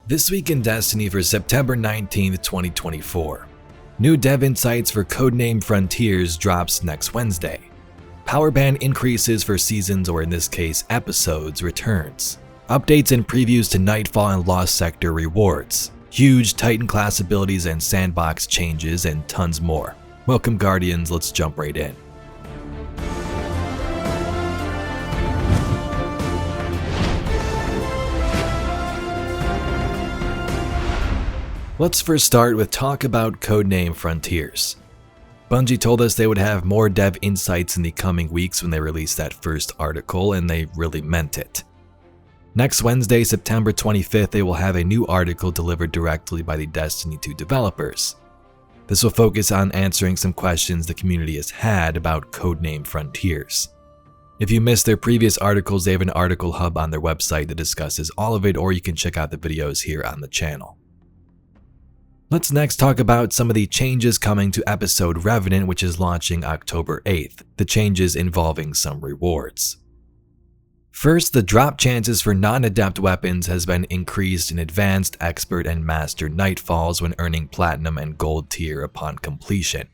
This week in Destiny for September 19th, 2024. New dev insights for Codename Frontiers drops next Wednesday. Power band increases for seasons, or in this case, episodes, returns. Updates and previews to Nightfall and Lost Sector rewards. Huge Titan class abilities and sandbox changes, and tons more. Welcome Guardians, let's jump right in. Let's first start with talk about Codename Frontiers. Bungie told us they would have more dev insights in the coming weeks when they released that first article, and they really meant it. Next Wednesday, September 25th, they will have a new article delivered directly by the Destiny 2 developers. This will focus on answering some questions the community has had about Codename Frontiers. If you missed their previous articles, they have an article hub on their website that discusses all of it, or you can check out the videos here on the channel. Let's next talk about some of the changes coming to episode Revenant, which is launching October 8th, the changes involving some rewards. First, the drop chances for non-adept weapons has been increased in Advanced, Expert, and Master Nightfalls when earning Platinum and Gold tier upon completion.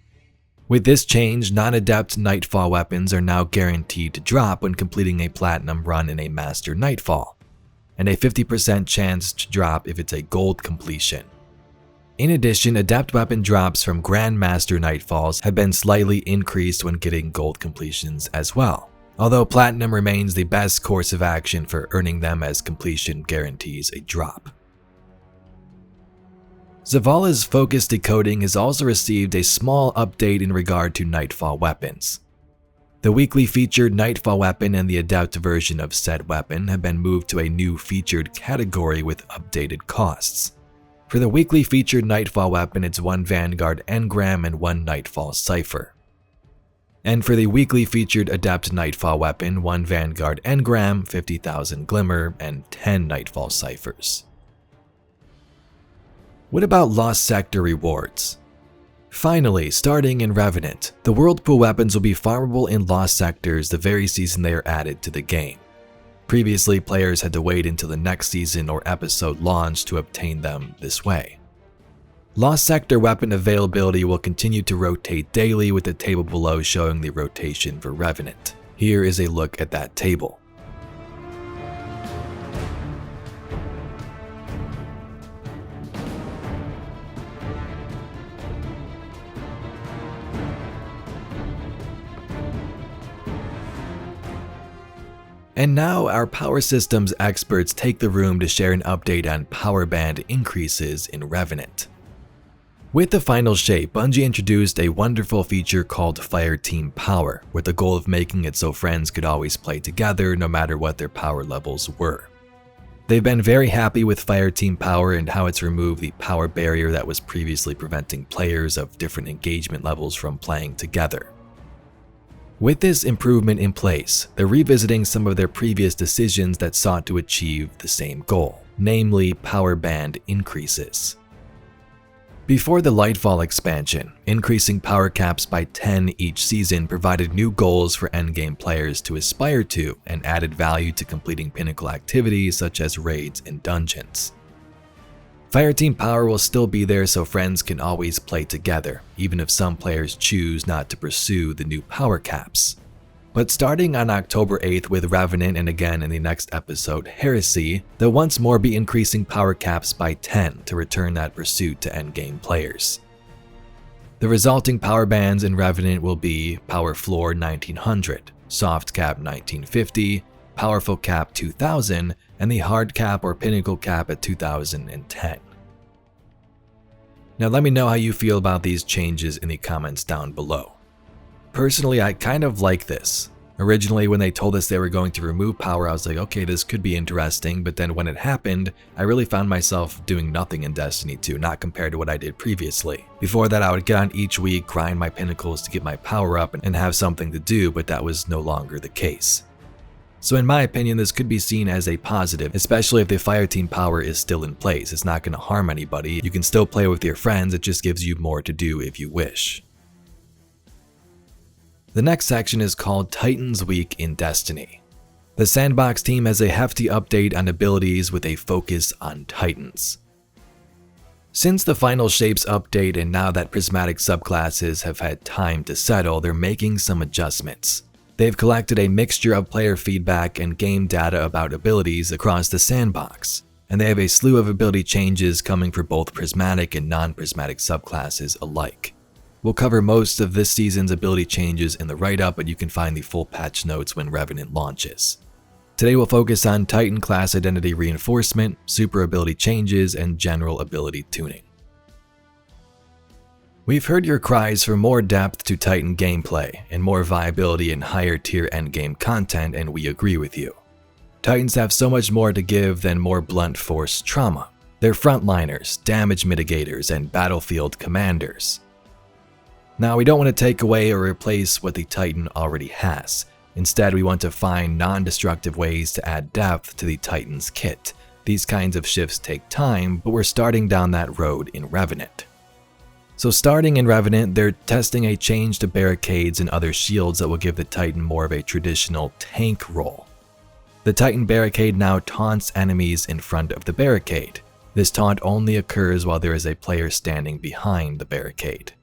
With this change, non-adept Nightfall weapons are now guaranteed to drop when completing a Platinum run in a Master Nightfall, and a 50% chance to drop if it's a Gold completion. In addition, adept weapon drops from Grandmaster Nightfalls have been slightly increased when getting Gold completions as well, although Platinum remains the best course of action for earning them as completion guarantees a drop. Zavala's Focus Decoding has also received a small update in regard to Nightfall weapons. The weekly featured Nightfall weapon and the adept version of said weapon have been moved to a new featured category with updated costs. For the weekly featured Nightfall weapon, it's 1 Vanguard Engram and 1 Nightfall Cipher. And for the weekly featured Adept Nightfall weapon, 1 Vanguard Engram, 50,000 Glimmer, and 10 Nightfall Ciphers. What about Lost Sector rewards? Finally, starting in Revenant, the Whirlpool weapons will be farmable in Lost Sectors the very season they are added to the game. Previously, players had to wait until the next season or episode launch to obtain them this way. Lost Sector weapon availability will continue to rotate daily, with the table below showing the rotation for Revenant. Here is a look at that table. And now our power systems experts take the room to share an update on power band increases in Revenant. With the final shape, Bungie introduced a wonderful feature called Fireteam Power, with the goal of making it so friends could always play together no matter what their power levels were. They've been very happy with Fireteam Power and how it's removed the power barrier that was previously preventing players of different engagement levels from playing together. With this improvement in place, they're revisiting some of their previous decisions that sought to achieve the same goal, namely power band increases. Before the Lightfall expansion, increasing power caps by 10 each season provided new goals for endgame players to aspire to and added value to completing pinnacle activities such as raids and dungeons. Fireteam Power will still be there so friends can always play together, even if some players choose not to pursue the new power caps. But starting on October 8th with Revenant and again in the next episode, Heresy, they'll once more be increasing power caps by 10 to return that pursuit to endgame players. The resulting power bands in Revenant will be Power Floor 1900, Soft Cap 1950, Powerful Cap 2000, and the Hard Cap or Pinnacle Cap at 2010. Now let me know how you feel about these changes in the comments down below. Personally, I kind of like this. Originally, when they told us they were going to remove power, I was like, okay, this could be interesting, but then when it happened, I really found myself doing nothing in Destiny 2, not compared to what I did previously. Before that, I would get on each week, grind my pinnacles to get my power up and have something to do, but that was no longer the case. So in my opinion, this could be seen as a positive, especially if the Fireteam Power is still in place. It's not going to harm anybody. You can still play with your friends, it just gives you more to do if you wish. The next section is called Titans Week in Destiny. The Sandbox team has a hefty update on abilities with a focus on Titans. Since the final shapes update and now that prismatic subclasses have had time to settle, they're making some adjustments. They've collected a mixture of player feedback and game data about abilities across the sandbox, and they have a slew of ability changes coming for both prismatic and non-prismatic subclasses alike. We'll cover most of this season's ability changes in the write-up, but you can find the full patch notes when Revenant launches. Today we'll focus on Titan class identity reinforcement, super ability changes, and general ability tuning. We've heard your cries for more depth to Titan gameplay and more viability in higher tier endgame content, and we agree with you. Titans have so much more to give than more blunt force trauma. They're frontliners, damage mitigators, and battlefield commanders. Now, we don't want to take away or replace what the Titan already has. Instead, we want to find non-destructive ways to add depth to the Titan's kit. These kinds of shifts take time, but we're starting down that road in Revenant. So starting in Revenant, they're testing a change to barricades and other shields that will give the Titan more of a traditional tank role. The Titan barricade now taunts enemies in front of the barricade. This taunt only occurs while there is a player standing behind the barricade.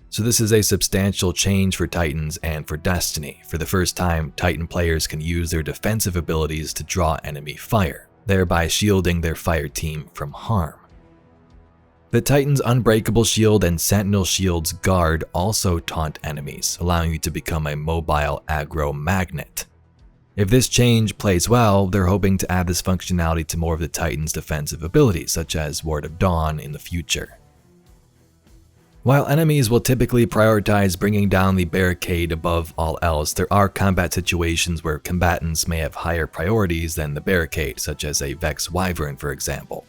So this is a substantial change for Titans and for Destiny. For the first time, Titan players can use their defensive abilities to draw enemy fire, thereby shielding their fire team from harm. The Titan's Unbreakable Shield and Sentinel Shield's Guard also taunt enemies, allowing you to become a mobile aggro magnet. If this change plays well, they're hoping to add this functionality to more of the Titan's defensive abilities, such as Ward of Dawn in the future. While enemies will typically prioritize bringing down the barricade above all else, there are combat situations where combatants may have higher priorities than the barricade, such as a Vex Wyvern, for example.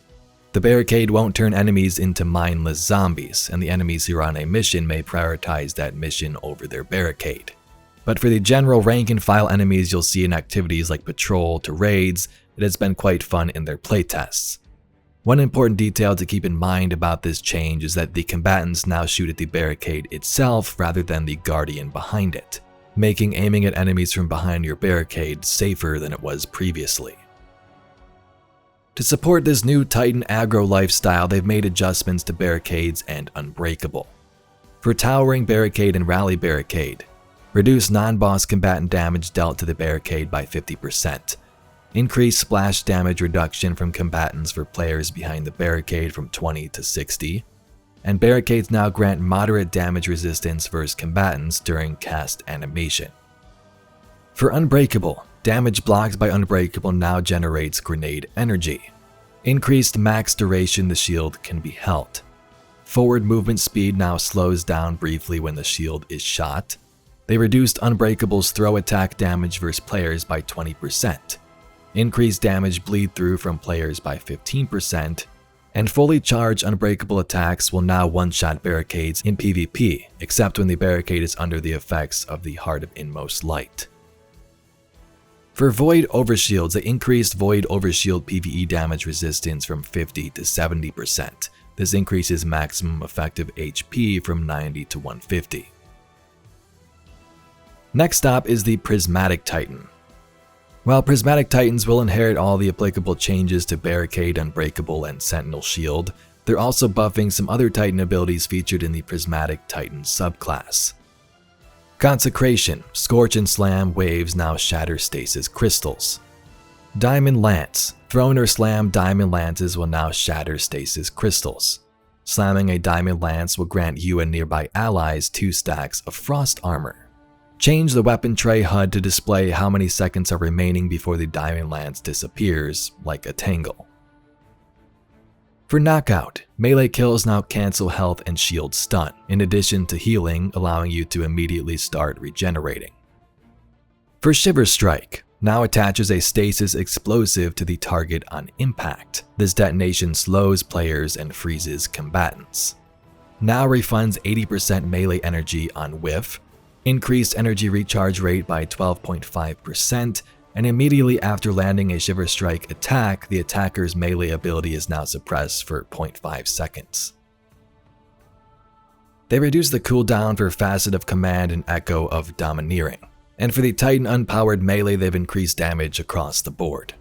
The barricade won't turn enemies into mindless zombies, and the enemies who are on a mission may prioritize that mission over their barricade. But for the general rank-and-file enemies you'll see in activities like Patrol to Raids, it has been quite fun in their playtests. One important detail to keep in mind about this change is that the combatants now shoot at the barricade itself rather than the guardian behind it, making aiming at enemies from behind your barricade safer than it was previously. To support this new Titan aggro lifestyle, they've made adjustments to barricades and Unbreakable. For Towering Barricade and Rally Barricade, reduce non-boss combatant damage dealt to the barricade by 50%. Increase splash damage reduction from combatants for players behind the barricade from 20 to 60, and barricades now grant moderate damage resistance versus combatants during cast animation. For Unbreakable, damage blocked by Unbreakable now generates grenade energy. Increased max duration the shield can be held. Forward movement speed now slows down briefly when the shield is shot. They reduced Unbreakable's throw attack damage versus players by 20%. Increased damage bleed through from players by 15%, and fully charged Unbreakable attacks will now one-shot barricades in PvP, except when the barricade is under the effects of the Heart of Inmost Light. For Void Overshields, they increased Void Overshield PvE damage resistance from 50 to 70%. This increases maximum effective HP from 90 to 150. Next up is the Prismatic Titan. While Prismatic Titans will inherit all the applicable changes to Barricade, Unbreakable, and Sentinel Shield, they're also buffing some other Titan abilities featured in the Prismatic Titan subclass. Consecration, Scorch and Slam waves now shatter stasis crystals. Diamond Lance, thrown or slammed diamond lances will now shatter stasis crystals. Slamming a diamond lance will grant you and nearby allies 2 stacks of frost armor. Change the weapon tray HUD to display how many seconds are remaining before the diamond lance disappears, like a tangle. For Knockout, melee kills now cancel health and shield stun, in addition to healing, allowing you to immediately start regenerating. For Shiver Strike, now attaches a stasis explosive to the target on impact. This detonation slows players and freezes combatants. Now refunds 80% melee energy on whiff, increased energy recharge rate by 12.5%, and immediately after landing a Shiver Strike attack, the attacker's melee ability is now suppressed for 0.5 seconds. They reduce the cooldown for Facet of Command and Echo of Domineering, and for the Titan Unpowered melee they've increased damage across the board.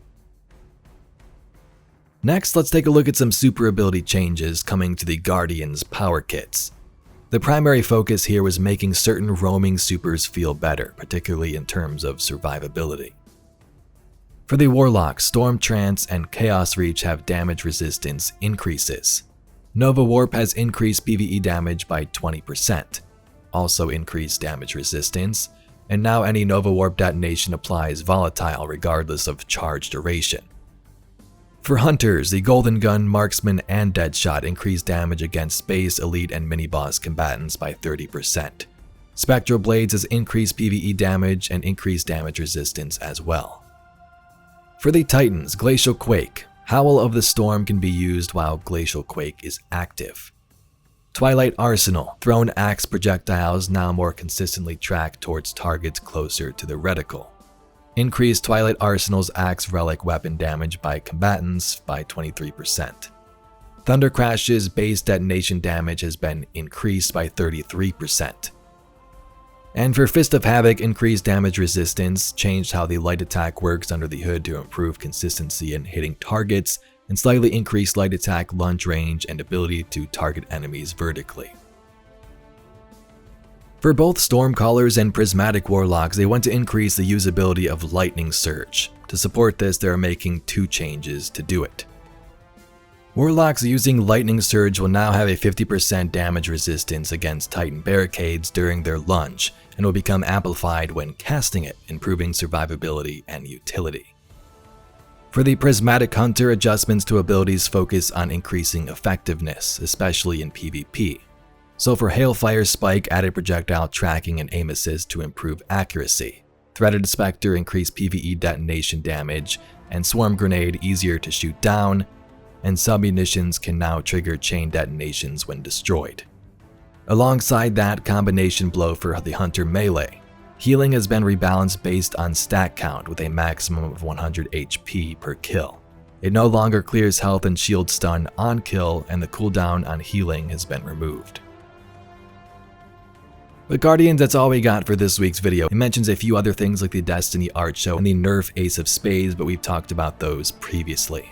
Next, let's take a look at some super ability changes coming to the Guardians power kits. The primary focus here was making certain roaming supers feel better, particularly in terms of survivability. For the Warlock, Storm Trance and Chaos Reach have damage resistance increases. Nova Warp has increased PvE damage by 20%, also increased damage resistance, and now any Nova Warp detonation applies volatile regardless of charge duration. For Hunters, the Golden Gun, Marksman, and Deadshot increase damage against Space, Elite, and Mini-Boss combatants by 30%. Spectral Blades has increased PvE damage and increased damage resistance as well. For the Titans, Glacial Quake, Howl of the Storm can be used while Glacial Quake is active. Twilight Arsenal, thrown axe projectiles now more consistently track towards targets closer to the reticle. Increased Twilight Arsenal's axe relic weapon damage by combatants by 23%. Thunder Crash's base detonation damage has been increased by 33%. And for Fist of Havoc, increased damage resistance, changed how the light attack works under the hood to improve consistency in hitting targets, and slightly increased light attack lunge range and ability to target enemies vertically. For both Stormcallers and Prismatic Warlocks, they want to increase the usability of Lightning Surge. To support this, they are making 2 changes to do it. Warlocks using Lightning Surge will now have a 50% damage resistance against Titan barricades during their lunge, and will become amplified when casting it, improving survivability and utility. For the Prismatic Hunter, adjustments to abilities focus on increasing effectiveness, especially in PvP. So for Hailfire Spike, added projectile tracking and aim assist to improve accuracy. Threaded Spectre increased PvE detonation damage, and Swarm Grenade easier to shoot down, and submunitions can now trigger chain detonations when destroyed. Alongside that, Combination Blow for the Hunter melee. Healing has been rebalanced based on stat count with a maximum of 100 HP per kill. It no longer clears health and shield stun on kill, and the cooldown on healing has been removed. But Guardians, that's all we got for this week's video. It mentions a few other things like the Destiny Art Show and the nerf Ace of Spades, but we've talked about those previously.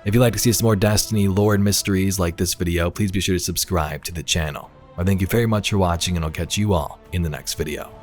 If you'd like to see some more Destiny lore and mysteries like this video, please be sure to subscribe to the channel. I thank you very much for watching, and I'll catch you all in the next video.